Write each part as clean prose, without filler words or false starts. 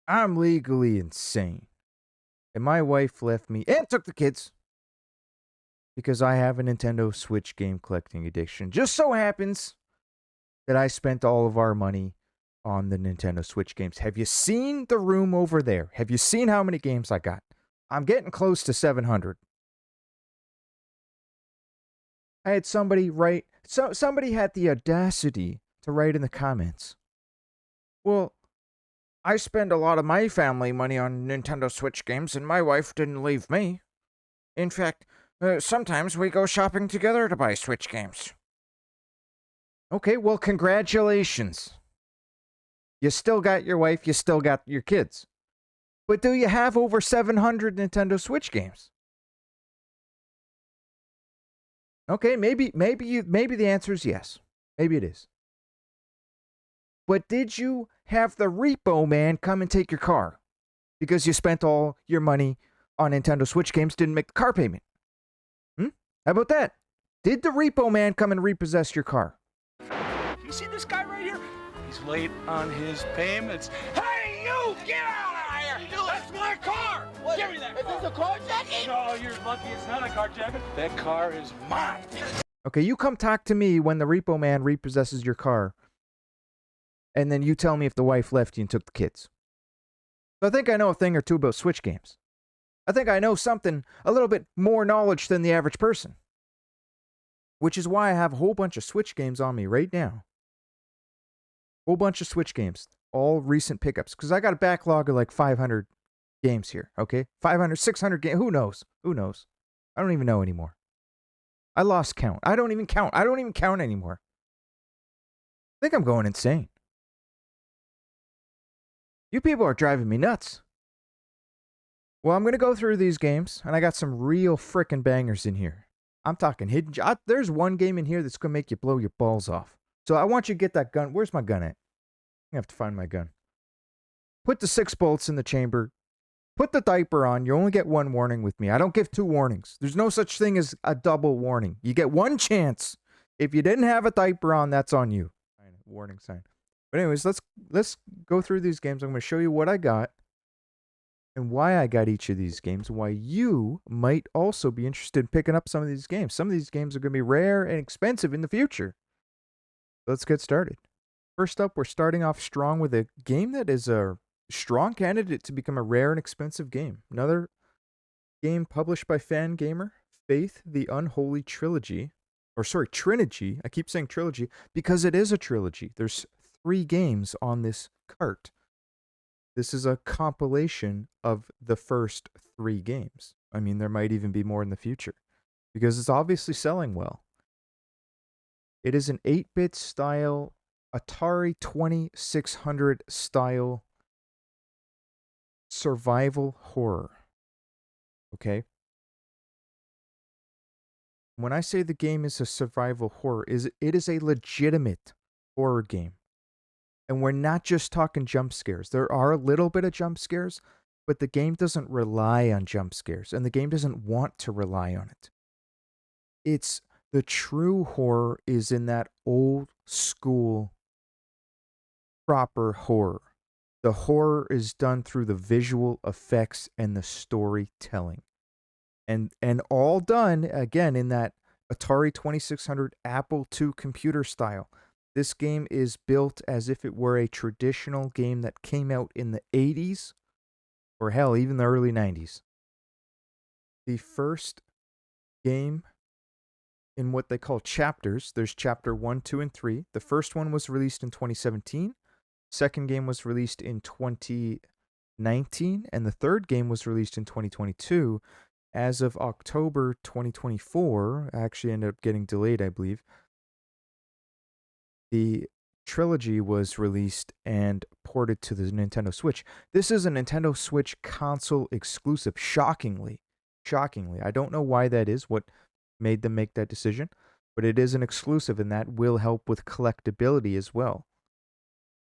I'm legally insane. And my wife left me and took the kids because I have a Nintendo Switch game collecting addiction. Just so happens that I spent all of our money on the Nintendo Switch games. Have you seen the room over there? Have you seen how many games I got? I'm getting close to 700. I had somebody write, somebody had the audacity to write in the comments, well, I spend a lot of my family money on Nintendo Switch games, and my wife didn't leave me. In fact, sometimes we go shopping together to buy Switch games. Okay, well, congratulations. You still got your wife, you still got your kids. But do you have over 700 Nintendo Switch games? Okay, maybe the answer is yes. Maybe it is. But did you have the repo man come and take your car because you spent all your money on Nintendo Switch games, didn't make the car payment? How about that? Did the repo man come and repossess your car? You see this guy right here? He's late on his payments. Hey, you! Get out of here! That's my car! What? Give me that Is this a carjacking? No, you're lucky it's not a carjacking. That car is mine. Okay, you come talk to me when the repo man repossesses your car, and then you tell me if the wife left you and took the kids. So I think I know a thing or two about Switch games. I think I know something, a little bit more knowledge than the average person. Which is why I have a whole bunch of Switch games on me right now. Whole bunch of Switch games, all recent pickups. Because I got a backlog of like 500 games here, okay? 500, 600 games, who knows? Who knows? I don't even know anymore. I lost count. I don't even count. I don't even count anymore. I think I'm going insane. You people are driving me nuts. Well, I'm going to go through these games, and I got some real frickin' bangers in here. I'm talking hidden. There's one game in here that's going to make you blow your balls off. So I want you to get that gun. Where's my gun at? I have to find my gun. Put the 6 bolts in the chamber. Put the diaper on. You only get 1 warning with me. I don't give 2 warnings. There's no such thing as a double warning. You get 1 chance. If you didn't have a diaper on, that's on you. Warning sign. But anyways, let's go through these games. I'm going to show you what I got and why I got each of these games, why you might also be interested in picking up some of these games. Some of these games are going to be rare and expensive in the future. Let's get started. First up, we're starting off strong with a game that is a strong candidate to become a rare and expensive game. Another game published by Fangamer, Faith the Unholy Trilogy. Trilogy. I keep saying trilogy because it is a trilogy. There's 3 games on this cart. This is a compilation of the first 3 games. I mean, there might even be more in the future because it's obviously selling well. It is an 8-bit style, Atari 2600 style survival horror. Okay? When I say the game is a survival horror, it is a legitimate horror game. And we're not just talking jump scares. There are a little bit of jump scares, but the game doesn't rely on jump scares, and the game doesn't want to rely on it. It's the true horror is in that old school proper horror. The horror is done through the visual effects and the storytelling. And all done again in that Atari 2600 Apple II computer style. This game is built as if it were a traditional game that came out in the 80s or hell, even the early 90s. The first game in what they call chapters, there's chapter 1, 2, and 3. The first one was released in 2017. Second game was released in 2019. And the third game was released in 2022. As of October 2024, actually ended up getting delayed, I believe. The trilogy was released and ported to the Nintendo Switch. This is a Nintendo Switch console exclusive, shockingly. I don't know why that is, what made them make that decision, but it is an exclusive, and that will help with collectability as well.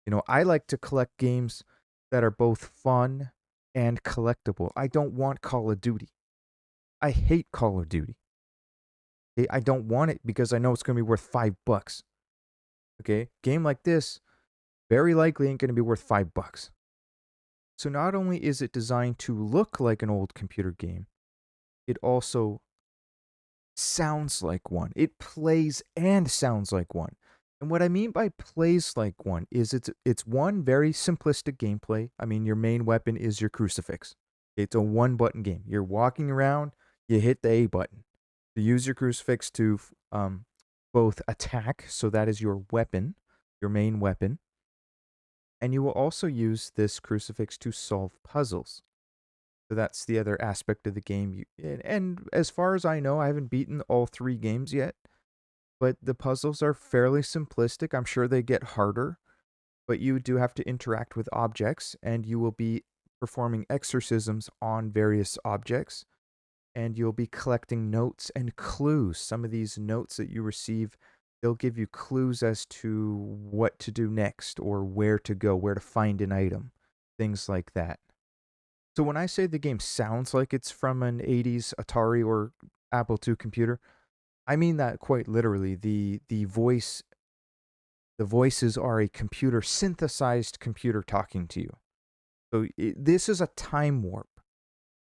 You know, I like to collect games that are both fun and collectible. I don't want Call of Duty. I hate Call of Duty. Okay? I don't want it because I know it's going to be worth $5. Okay, game like this very likely ain't going to be worth $5. So not only is it designed to look like an old computer game, it also sounds like one. It plays and sounds like one. And what I mean by plays like one is it's one very simplistic gameplay. I mean, your main weapon is your crucifix. It's a one button game. You're walking around, you hit the A button. You use your crucifix to both attack, so that is your weapon, your main weapon, and you will also use this crucifix to solve puzzles. So that's the other aspect of the game. And as far as I know, I haven't beaten all 3 games yet, but the puzzles are fairly simplistic. I'm sure they get harder, but you do have to interact with objects, and you will be performing exorcisms on various objects, and you'll be collecting notes and clues. Some of these notes that you receive, they'll give you clues as to what to do next or where to go, where to find an item, things like that. So when I say the game sounds like it's from an 80s Atari or Apple II computer, I mean that quite literally. The voices are a computer synthesized computer talking to you. So this is a time warp.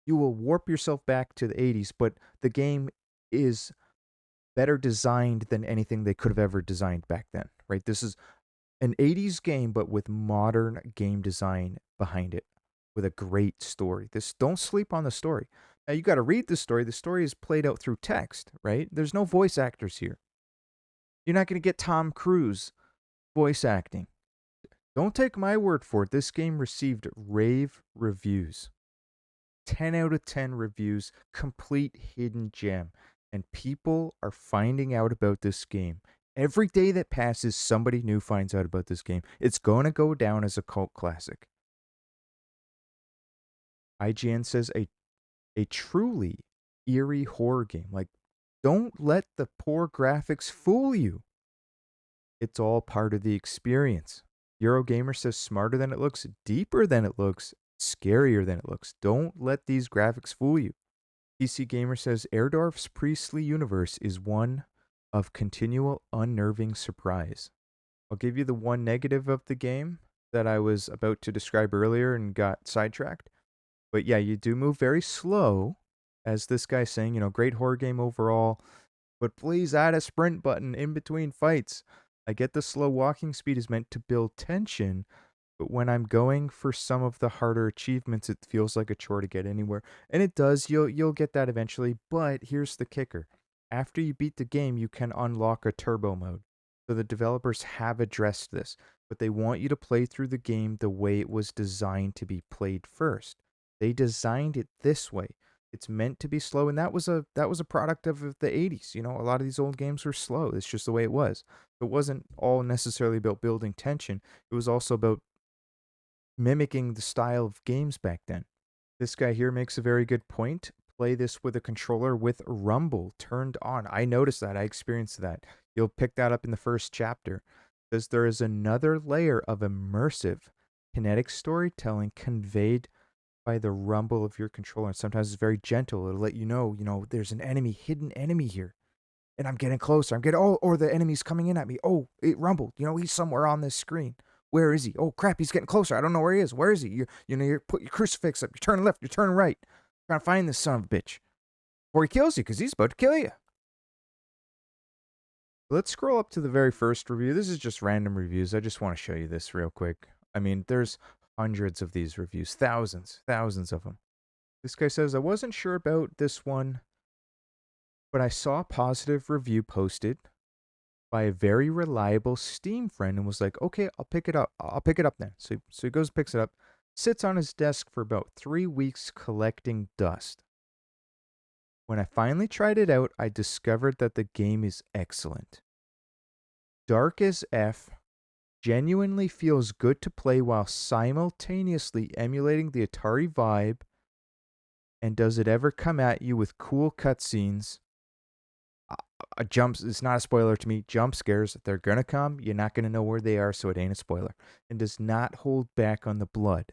You will warp yourself back to the 80s, but the game is better designed than anything they could have ever designed back then, right? This is an 80s game, but with modern game design behind it, with a great story. Don't sleep on the story. Now you got to read the story. The story is played out through text, right? There's no voice actors here. You're not going to get Tom Cruise voice acting. Don't take my word for it. This game received rave reviews. 10 out of 10 reviews, complete hidden gem. And people are finding out about this game. Every day that passes, somebody new finds out about this game. It's going to go down as a cult classic. IGN says a truly eerie horror game. Like, don't let the poor graphics fool you. It's all part of the experience. Eurogamer says smarter than it looks, deeper than it looks, scarier than it looks. Don't let these graphics fool you. PC Gamer says Erdorf's Priestley universe is one of continual unnerving surprise. I'll give you the one negative of the game that I was about to describe earlier and got sidetracked. But yeah, you do move very slow, as this guy's saying, great horror game overall, but please add a sprint button in between fights. I get the slow walking speed is meant to build tension, but when I'm going for some of the harder achievements, it feels like a chore to get anywhere. And it does, you'll get that eventually, but here's the kicker. After you beat the game, you can unlock a turbo mode. So the developers have addressed this, but they want you to play through the game the way it was designed to be played first. They designed it this way. It's meant to be slow, and that was a product of the 80s. A lot of these old games were slow. It's just the way it was. It wasn't all necessarily about building tension. It was also about mimicking the style of games back then. This guy here makes a very good point. Play this with a controller with rumble turned on. I noticed that. I experienced that. You'll pick that up in the first chapter. Because there is another layer of immersive kinetic storytelling conveyed by the rumble of your controller. And sometimes it's very gentle. It'll let you know, there's an hidden enemy here. And I'm getting closer. or the enemy's coming in at me. Oh, it rumbled. He's somewhere on this screen. Where is he? Oh, crap, he's getting closer. I don't know where he is. Where is he? You put your crucifix up. You turn left. You turn right. Trying to find this son of a bitch before he kills you, because he's about to kill you. Let's scroll up to the very first review. This is just random reviews. I just want to show you this real quick. I mean, there's hundreds of these reviews. Thousands of them. This guy says, I wasn't sure about this one, but I saw a positive review posted by a very reliable Steam friend and was like, okay, I'll pick it up. I'll pick it up then. So he goes and picks it up, sits on his desk for about 3 weeks collecting dust. When I finally tried it out, I discovered that the game is excellent. Dark as F, genuinely feels good to play while simultaneously emulating the Atari vibe, and does it ever come at you with cool cutscenes? It's not a spoiler to me. Jump scares, they're gonna come. You're not gonna know where they are, so it ain't a spoiler. And does not hold back on the blood.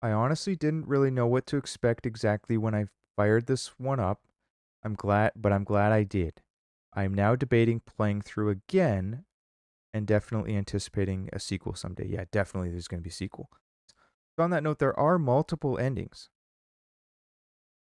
I honestly didn't really know what to expect exactly when I fired this one up. I'm glad I did. I'm now debating playing through again, and definitely anticipating a sequel someday. Yeah, definitely there's gonna be a sequel. So on that note, there are multiple endings.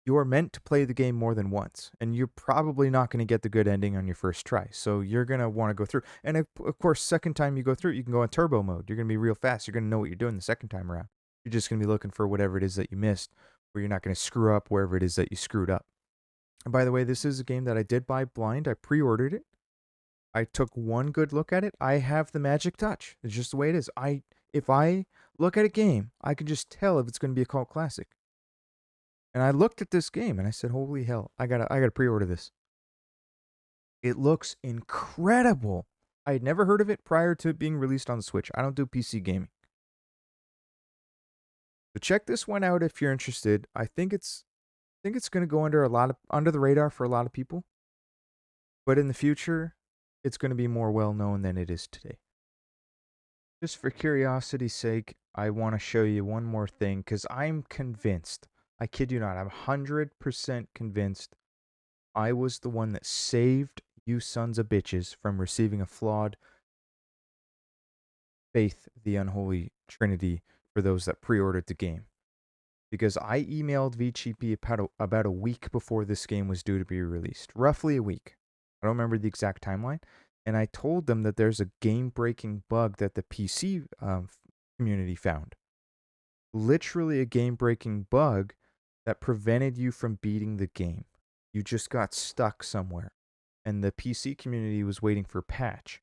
You are meant to play the game more than once, and you're probably not going to get the good ending on your first try. So you're going to want to go through. And of course, second time you go through, you can go on turbo mode. You're going to be real fast. You're going to know what you're doing the second time around. You're just going to be looking for whatever it is that you missed, or you're not going to screw up wherever it is that you screwed up. And by the way, this is a game that I did buy blind. I pre-ordered it. I took one good look at it. I have the magic touch. It's just the way it is. If I look at a game, I can just tell if it's going to be a cult classic. And I looked at this game and I said, "Holy hell! I gotta pre-order this." It looks incredible. I had never heard of it prior to it being released on the Switch. I don't do PC gaming, so check this one out if you're interested. I think it's going to go under the radar for a lot of people, but in the future, it's going to be more well known than it is today. Just for curiosity's sake, I want to show you one more thing because I'm convinced. I kid you not, I'm 100% convinced I was the one that saved you sons of bitches from receiving a flawed Faith, the Unholy Trinity, for those that pre-ordered the game. Because I emailed VGP about a week before this game was due to be released. Roughly a week. I don't remember the exact timeline. And I told them that there's a game-breaking bug that the PC community found. Literally a game-breaking bug that prevented you from beating the game. You just got stuck somewhere. And the PC community was waiting for a patch.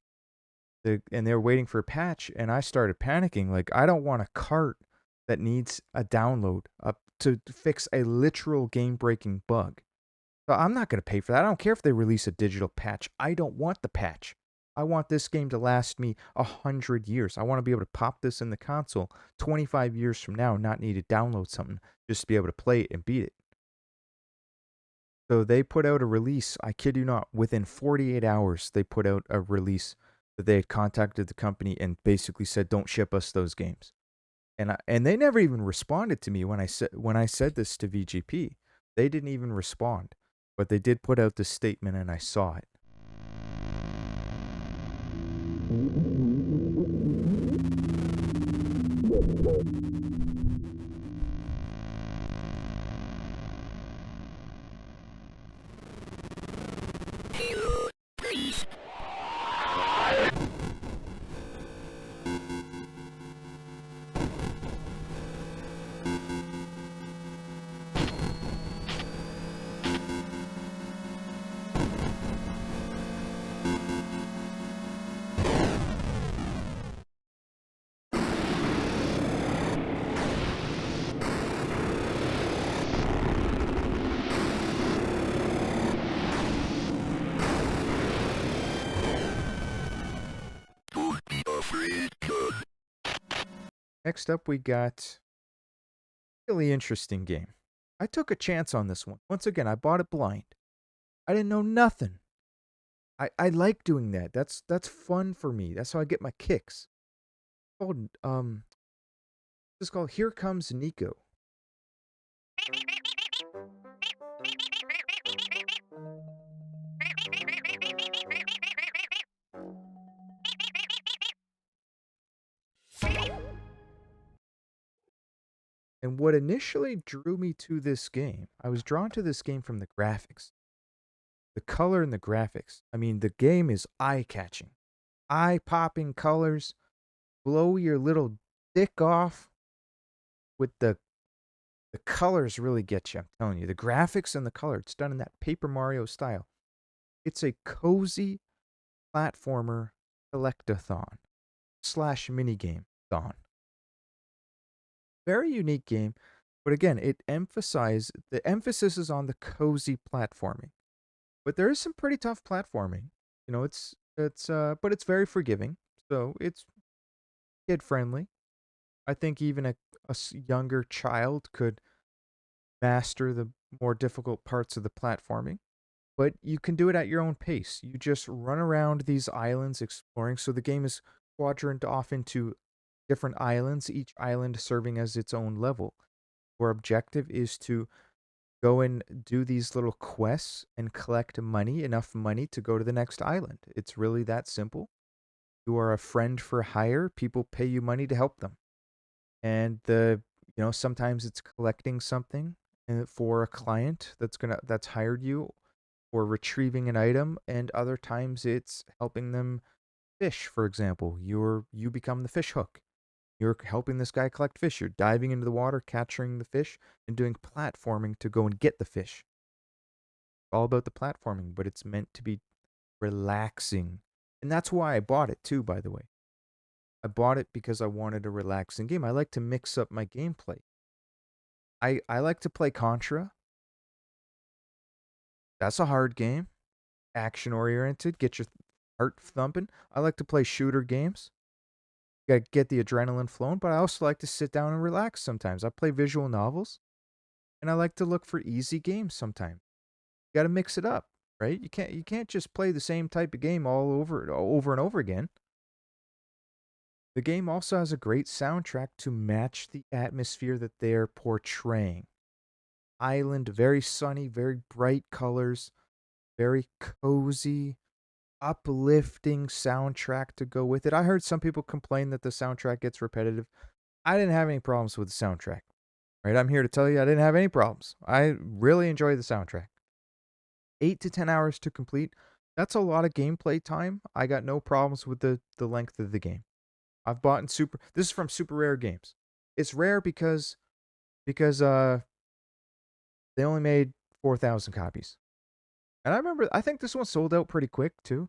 And they were waiting for a patch, and I started panicking. Like, I don't want a cart that needs a download to fix a literal game-breaking bug. So I'm not going to pay for that. I don't care if they release a digital patch. I don't want the patch. I want this game to last me 100 years. I want to be able to pop this in the console 25 years from now and not need to download something just to be able to play it and beat it. So they put out a release. I kid you not, within 48 hours, they put out a release that they had contacted the company and basically said, "Don't ship us those games." And they never even responded to me when I said this to VGP. They didn't even respond, but they did put out this statement, and I saw it. Next up, we got a really interesting game. I took a chance on this one. Once again, I bought it blind. I didn't know nothing. I like doing that. That's fun for me. That's how I get my kicks. This is called Here Comes Nico. And what initially drew me to this game, I was drawn to this game from the graphics. The color and the graphics. I mean, the game is eye-catching. Eye-popping colors. Blow your little dick off with the colors really get you, I'm telling you. The graphics and the color, it's done in that Paper Mario style. It's a cozy platformer collectathon / minigame-thon. Very unique game, but again, the emphasis is on the cozy platforming. But there is some pretty tough platforming. You know, but it's very forgiving. So it's kid friendly. I think even a younger child could master the more difficult parts of the platforming. But you can do it at your own pace. You just run around these islands exploring. So the game is quadrant off into different islands, each island serving as its own level. Our objective is to go and do these little quests and collect enough money to go to the next island. It's really that simple. You are a friend for hire. People pay you money to help them. And sometimes it's collecting something for a client that's hired you, or retrieving an item, and other times it's helping them fish, for example. You become the fish hook. You're helping this guy collect fish. You're diving into the water, capturing the fish, and doing platforming to go and get the fish. All about the platforming, but it's meant to be relaxing. And that's why I bought it too, by the way. I bought it because I wanted a relaxing game. I like to mix up my gameplay. I like to play Contra. That's a hard game. Action oriented, get your heart thumping. I like to play shooter games. Gotta get the adrenaline flowing, but I also like to sit down and relax sometimes. I play visual novels, and I like to look for easy games sometimes. You gotta mix it up, right? You can't just play the same type of game all over and over again. The game also has a great soundtrack to match the atmosphere that they're portraying. Island, very sunny, very bright colors, very cozy, uplifting soundtrack to go with it. I heard some people complain that the soundtrack gets repetitive. I didn't have any problems with the soundtrack. Right? I'm here to tell you I didn't have any problems. I really enjoy the soundtrack. 8 to 10 hours to complete. That's a lot of gameplay time. I got no problems with the length of the game. I've bought in this is from Super Rare Games. It's rare because they only made 4,000 copies. And I think this one sold out pretty quick too.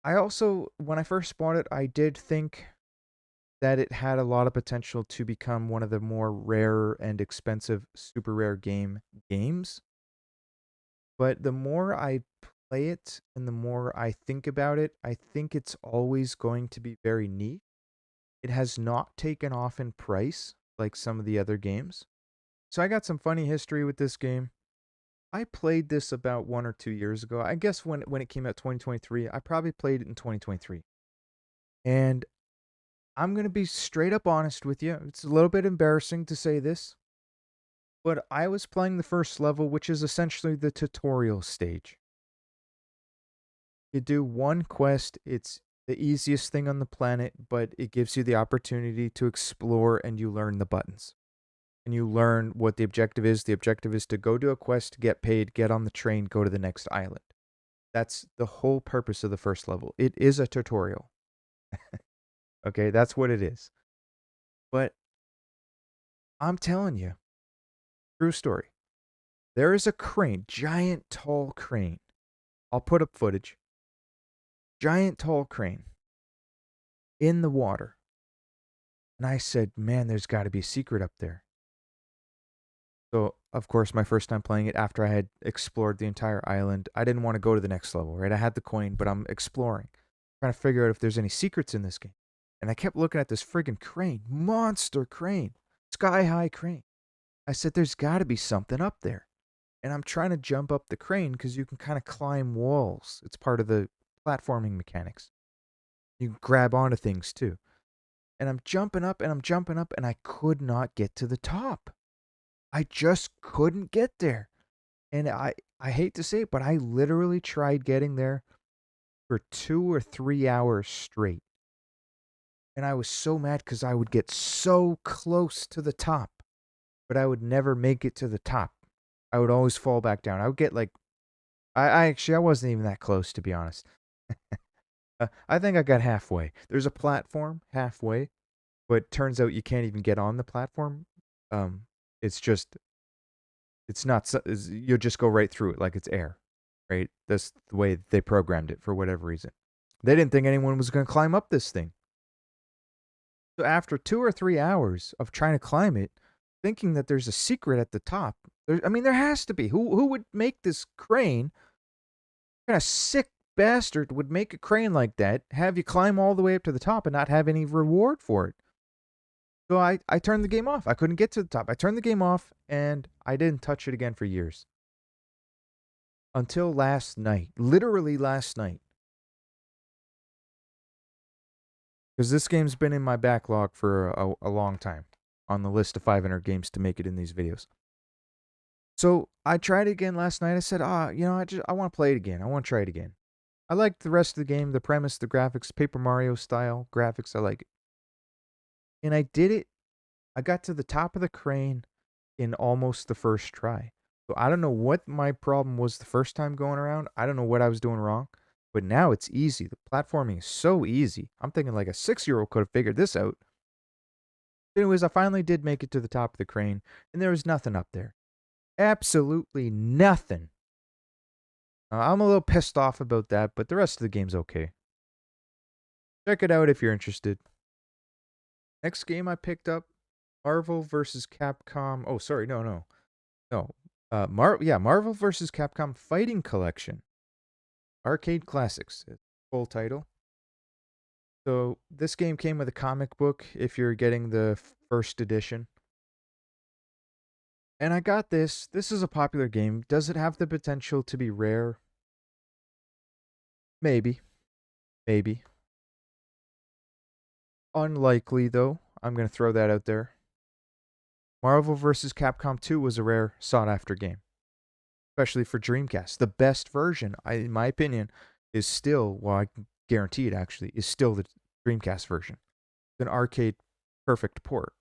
I also, when I first bought it, I did think that it had a lot of potential to become one of the more rare and expensive super rare games. But the more I play it and the more I think about it, I think it's always going to be very neat. It has not taken off in price like some of the other games. So I got some funny history with this game. I played this about 1 or 2 years ago. I guess when it came out 2023, I probably played it in 2023. And I'm going to be straight up honest with you. It's a little bit embarrassing to say this, but I was playing the first level, which is essentially the tutorial stage. You do one quest, it's the easiest thing on the planet, but it gives you the opportunity to explore and you learn the buttons. And you learn what the objective is. The objective is to go do a quest, get paid, get on the train, go to the next island. That's the whole purpose of the first level. It is a tutorial. Okay, that's what it is. But I'm telling you, true story. There is a crane, giant tall crane. I'll put up footage. Giant tall crane in the water. And I said, man, there's got to be a secret up there. So, of course, my first time playing it, after I had explored the entire island, I didn't want to go to the next level, right? I had the coin, but I'm exploring, trying to figure out if there's any secrets in this game. And I kept looking at this friggin' crane, monster crane, sky high crane. I said, there's got to be something up there. And I'm trying to jump up the crane because you can kind of climb walls. It's part of the platforming mechanics. You can grab onto things too. And I'm jumping up and I'm jumping up and I could not get to the top. I just couldn't get there. And I hate to say it, but I literally tried getting there for 2 or 3 hours straight. And I was so mad because I would get so close to the top, but I would never make it to the top. I would always fall back down. I would get like, I wasn't even that close, to be honest. I think I got halfway. There's a platform halfway, but turns out you can't even get on the platform. It's just, it's not, you'll just go right through it like it's air, right? That's the way they programmed it for whatever reason. They didn't think anyone was going to climb up this thing. So after 2 or 3 hours of trying to climb it, thinking that there's a secret at the top, there has to be. Who would make this crane? What kind of sick bastard would make a crane like that, have you climb all the way up to the top and not have any reward for it? So I turned the game off. I couldn't get to the top. I turned the game off and I didn't touch it again for years. Until last night. Literally last night. Because this game's been in my backlog for a long time. On the list of 500 games to make it in these videos. So I tried it again last night. I said, I want to play it again. I want to try it again. I liked the rest of the game, the premise, the graphics, Paper Mario style graphics. I like it. And I did it. I got to the top of the crane in almost the first try. So I don't know what my problem was the first time going around. I don't know what I was doing wrong. But now it's easy. The platforming is so easy. I'm thinking like a 6-year-old could have figured this out. Anyways, I finally did make it to the top of the crane, and there was nothing up there. Absolutely nothing. I'm a little pissed off about that, but the rest of the game's okay. Check it out if you're interested. Next game I picked up, Marvel vs. Capcom. Oh, sorry, no. Marvel vs. Capcom Fighting Collection. Arcade Classics, full title. So this game came with a comic book if you're getting the first edition. And I got this. This is a popular game. Does it have the potential to be rare? Maybe. Unlikely, though. I'm going to throw that out there. Marvel vs. Capcom 2 was a rare, sought-after game. Especially for Dreamcast. The best version, in my opinion, is still, well, I can guarantee it actually, is still the Dreamcast version. It's an arcade perfect port.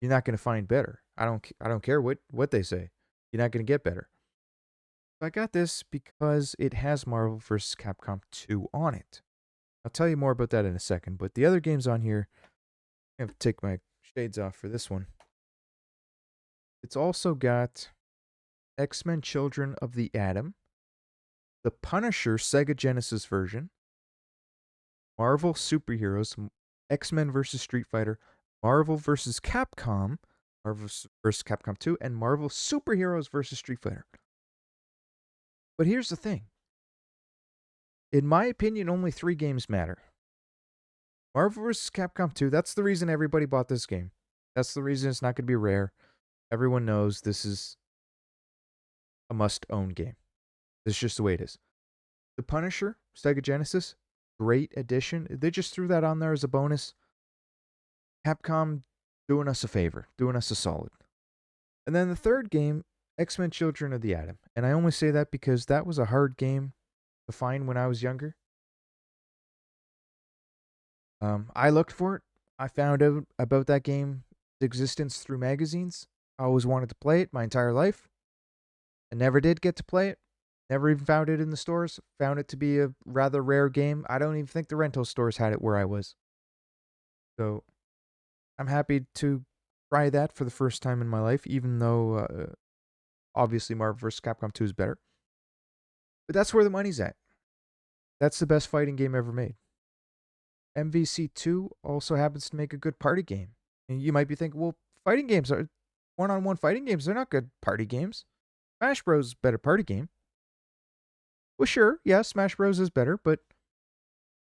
You're not going to find better. I don't care what they say. You're not going to get better. So I got this because it has Marvel vs. Capcom 2 on it. I'll tell you more about that in a second, but the other games on here, I have to take my shades off for this one. It's also got X-Men Children of the Atom, The Punisher Sega Genesis version, Marvel Superheroes, X-Men vs. Street Fighter, Marvel vs. Capcom, Marvel vs. Capcom 2, and Marvel Superheroes vs. Street Fighter. But here's the thing. In my opinion, only 3 games matter. Marvel vs. Capcom 2, that's the reason everybody bought this game. That's the reason it's not going to be rare. Everyone knows this is a must-own game. This is just the way it is. The Punisher, Sega Genesis, great addition. They just threw that on there as a bonus. Capcom doing us a favor, doing us a solid. And then the third game, X-Men Children of the Atom. And I only say that because that was a hard game to find when I was younger. I looked for it. I found out about that game's existence through magazines. I always wanted to play it my entire life. I never did get to play it. Never even found it in the stores. Found it to be a rather rare game. I don't even think the rental stores had it where I was. So I'm happy to try that for the first time in my life, even though obviously Marvel vs. Capcom 2 is better. But that's where the money's at. That's the best fighting game ever made. MVC2 also happens to make a good party game. And you might be thinking, well, fighting games are one-on-one fighting games. They're not good party games. Smash Bros. Is a better party game. Well, sure, yeah, Smash Bros. Is better, but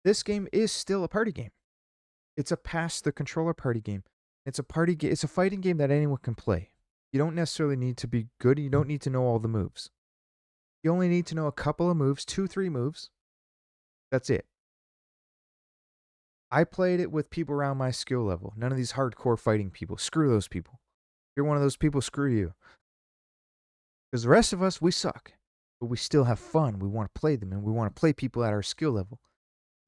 this game is still a party game. It's a pass the controller party game. It's a party game. It's a fighting game that anyone can play. You don't necessarily need to be good. You don't need to know all the moves. You only need to know a couple of moves, 2-3 moves. That's it. I played it with people around my skill level. None of these hardcore fighting people. Screw those people. If you're one of those people, screw you. Because the rest of us, we suck. But we still have fun. We want to play them, and we want to play people at our skill level.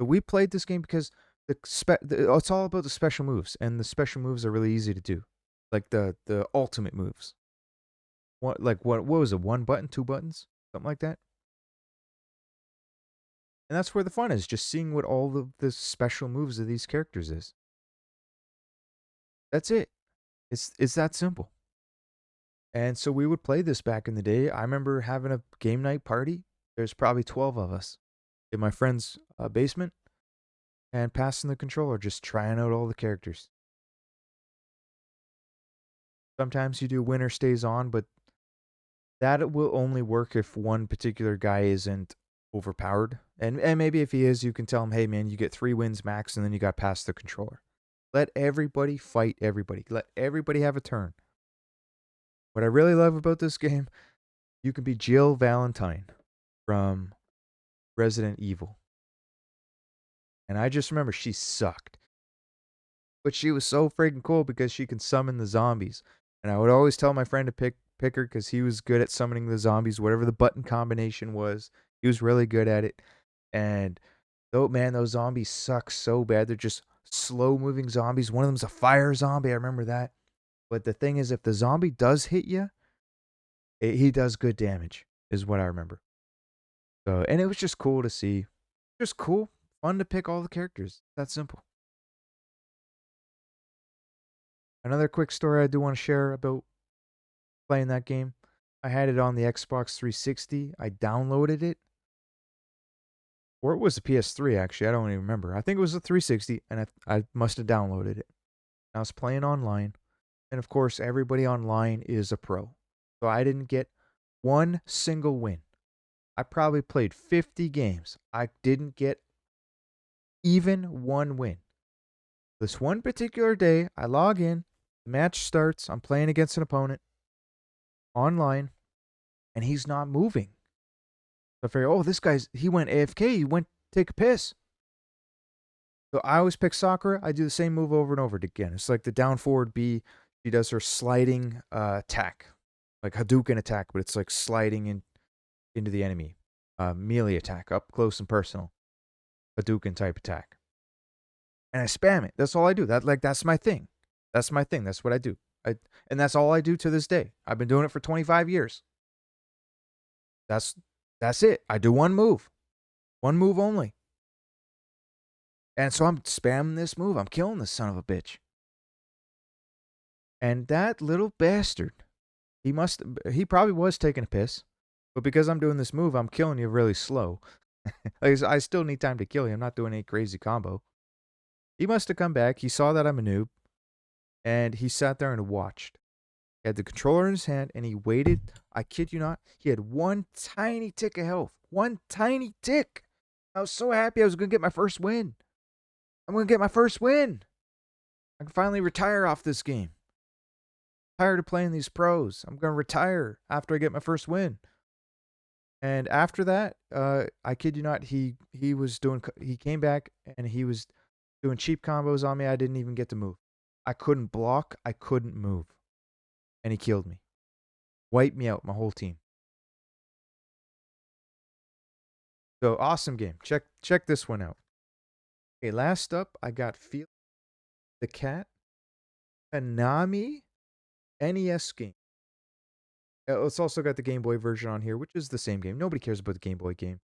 So we played this game because it's all about the special moves, and the special moves are really easy to do. Like the ultimate moves. What was it? 1 button, 2 buttons? Something like that? And that's where the fun is, just seeing what all the special moves of these characters is. That's it. It's that simple. And so we would play this back in the day. I remember having a game night party. There's probably 12 of us in my friend's basement and passing the controller, just trying out all the characters. Sometimes you do winner stays on, but that will only work if one particular guy isn't overpowered. And maybe if he is, you can tell him, hey man, you get 3 wins max and then you got past the controller. Let everybody fight everybody. Let everybody have a turn. What I really love about this game, you can be Jill Valentine from Resident Evil. And I just remember she sucked. But she was so freaking cool because she can summon the zombies. And I would always tell my friend to pick her because he was good at summoning the zombies, whatever the button combination was. He was really good at it. And though, man, those zombies suck so bad. They're just slow moving zombies. One of them's a fire zombie. I remember that. But the thing is, if the zombie does hit you, he does good damage, is what I remember. So, and it was just cool to see. Just cool. Fun to pick all the characters. That simple. Another quick story I do want to share about playing that game. I had it on the Xbox 360. I downloaded it. Or it was a PS3, actually. I don't even remember. I think it was a 360, and I must have downloaded it. I was playing online. And of course, everybody online is a pro. So I didn't get one single win. I probably played 50 games. I didn't get even one win. This one particular day, I log in, the match starts, I'm playing against an opponent online, and he's not moving. So I figure, oh, this guy's, he went AFK, he went take a piss. So I always pick Sakura. I do the same move over and over again. It's like the down forward B. She does her sliding attack, like Hadouken attack, but it's like sliding into the enemy. Melee attack, up close and personal. Hadouken type attack. And I spam it. That's all I do. That's my thing. That's my thing. That's what I do. And that's all I do to this day. I've been doing it for 25 years. That's it. I do one move. One move only. And so I'm spamming this move. I'm killing this son of a bitch. And that little bastard, he probably was taking a piss. But because I'm doing this move, I'm killing you really slow. I still need time to kill you. I'm not doing any crazy combo. He must have come back. He saw that I'm a noob. And he sat there and watched. He had the controller in his hand and he waited. I kid you not. He had one tiny tick of health. One tiny tick. I was so happy I was going to get my first win. I'm going to get my first win. I can finally retire off this game. I'm tired of playing these pros. I'm going to retire after I get my first win. And after that, I kid you not, he came back and he was doing cheap combos on me. I didn't even get to move. I couldn't block. I couldn't move. And he killed me. Wiped me out, my whole team. So awesome game. Check this one out. Okay, last up, I got Felix the Cat, Konami NES game. It's also got the Game Boy version on here, which is the same game. Nobody cares about the Game Boy game.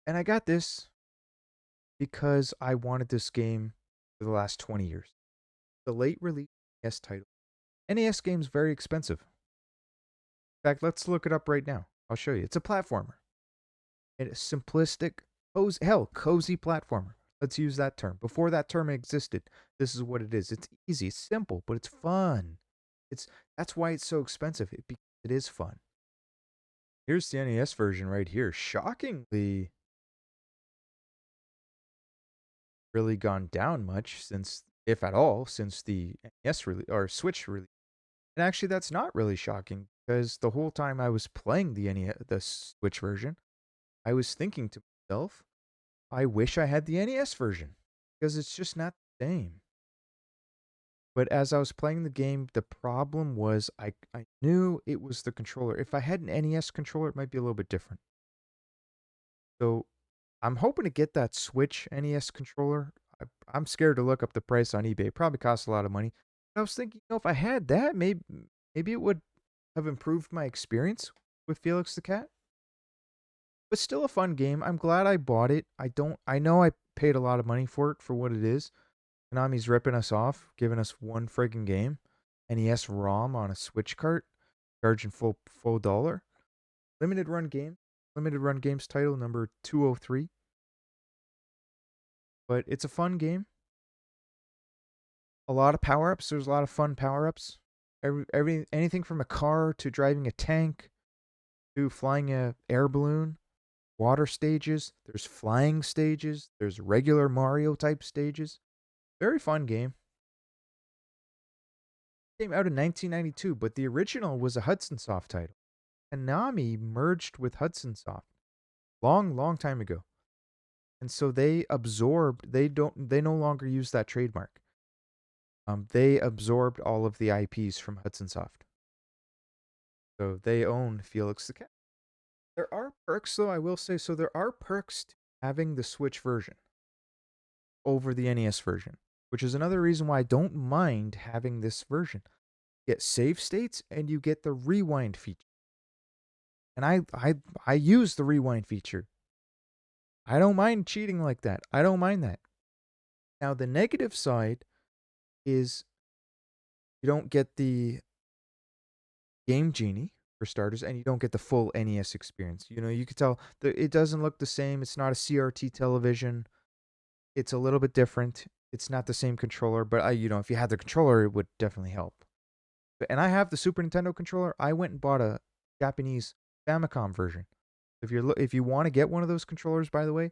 And I got this because I wanted this game for the last 20 years. The late release NES title. NES game's very expensive. In fact, let's look it up right now. I'll show you. It's a platformer. It's simplistic, cozy platformer. Let's use that term. Before that term existed, this is what it is. It's easy, it's simple, but it's fun. That's why it's so expensive. It is fun. Here's the NES version right here. Shockingly, really gone down much since, if at all, since the NES release or Switch release. And actually, that's not really shocking because the whole time I was playing the Switch version, I was thinking to myself, I wish I had the NES version because it's just not the same. But as I was playing the game, the problem was I knew it was the controller. If I had an NES controller, it might be a little bit different. So I'm hoping to get that Switch NES controller. I'm scared to look up the price on eBay. It probably costs a lot of money. But I was thinking, if I had that, maybe it would have improved my experience with Felix the Cat. But still a fun game. I'm glad I bought it. I know I paid a lot of money for it for what it is. Konami's ripping us off, giving us one friggin' game. NES ROM on a Switch cart, charging full $1. Limited Run Games title number 203. But it's a fun game. A lot of power-ups. There's a lot of fun power-ups. Anything from a car to driving a tank to flying a air balloon. Water stages. There's flying stages. There's regular Mario type stages. Very fun game. Came out in 1992, but the original was a Hudson Soft title. Konami merged with Hudson Soft long time ago. And so they no longer use that trademark. They absorbed all of the IPs from Hudson Soft. So they own Felix the Cat. There are perks, though, I will say. So there are perks to having the Switch version. over the NES version, which is another reason why I don't mind having this version. You get save states and you get the rewind feature. And I use the rewind feature. I don't mind cheating like that. I don't mind that. Now the negative side is you don't get the Game Genie for starters, and you don't get the full NES experience. You know, you could tell it doesn't look the same. It's not a CRT television. It's a little bit different. It's not the same controller, but if you had the controller, it would definitely help. And I have the Super Nintendo controller. I went and bought a Japanese Famicom version. If you want to get one of those controllers, by the way,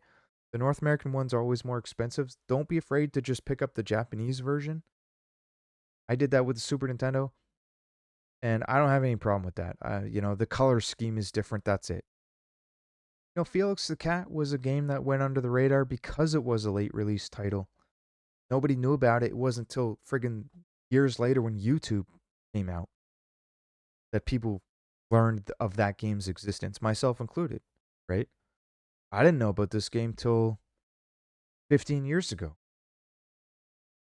the North American ones are always more expensive. Don't be afraid to just pick up the Japanese version. I did that with the Super Nintendo, and I don't have any problem with that. The color scheme is different. That's it. Felix the Cat was a game that went under the radar because it was a late release title. Nobody knew about it. It wasn't until friggin' years later when YouTube came out that people learned of that game's existence, myself included, right? I didn't know about this game till 15 years ago.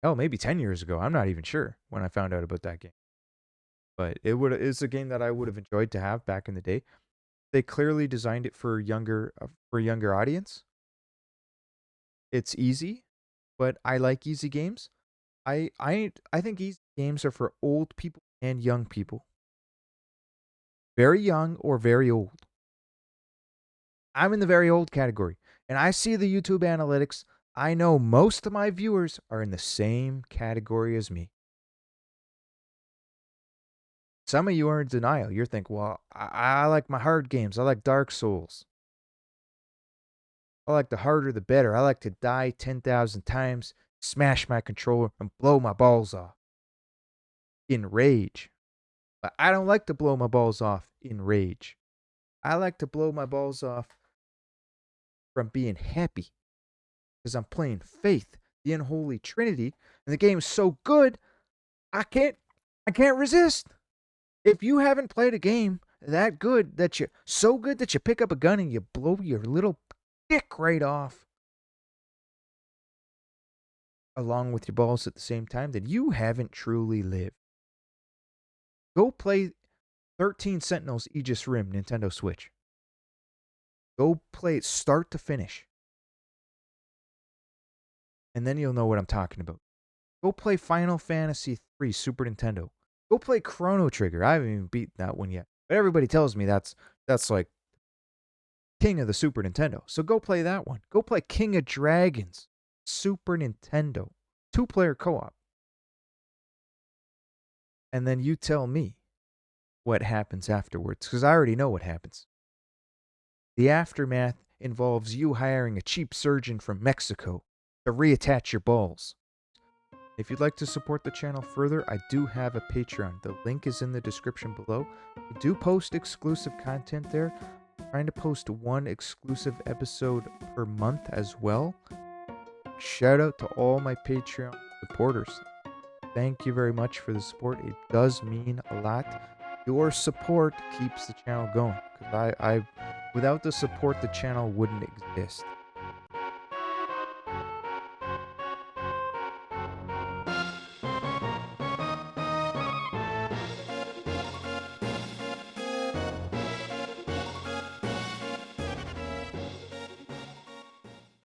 Hell, maybe 10 years ago. I'm not even sure when I found out about that game. But it's a game that I would have enjoyed to have back in the day. They clearly designed it for a younger audience. It's easy, but I like easy games. I think easy games are for old people and young people. Very young or very old. I'm in the very old category, and I see the YouTube analytics. I know most of my viewers are in the same category as me. Some of you are in denial. You're thinking, well, I like my hard games. I like Dark Souls. I like the harder the better. I like to die 10,000 times, smash my controller, and blow my balls off in rage. But I don't like to blow my balls off in rage. I like to blow my balls off from being happy because I'm playing Faith, the Unholy Trinity, and the game's so good, I can't resist. If you haven't played a game that good, that you pick up a gun and you blow your little dick right off along with your balls at the same time, then you haven't truly lived. Go play 13 Sentinels Aegis Rim Nintendo Switch. Go play it start to finish. And then you'll know what I'm talking about. Go play Final Fantasy III Super Nintendo. Go play Chrono Trigger. I haven't even beaten that one yet. But everybody tells me that's like king of the Super Nintendo. So go play that one. Go play King of Dragons Super Nintendo. 2-player co-op. And then you tell me what happens afterwards, because I already know what happens. The aftermath involves you hiring a cheap surgeon from Mexico to reattach your balls. If you'd like to support the channel further, I do have a Patreon. The link is in the description below. We do post exclusive content there. I'm trying to post one exclusive episode per month as well. Shout out to all my Patreon supporters. Thank you very much for the support. It does mean a lot. Your support keeps the channel going. Because without the support, the channel wouldn't exist.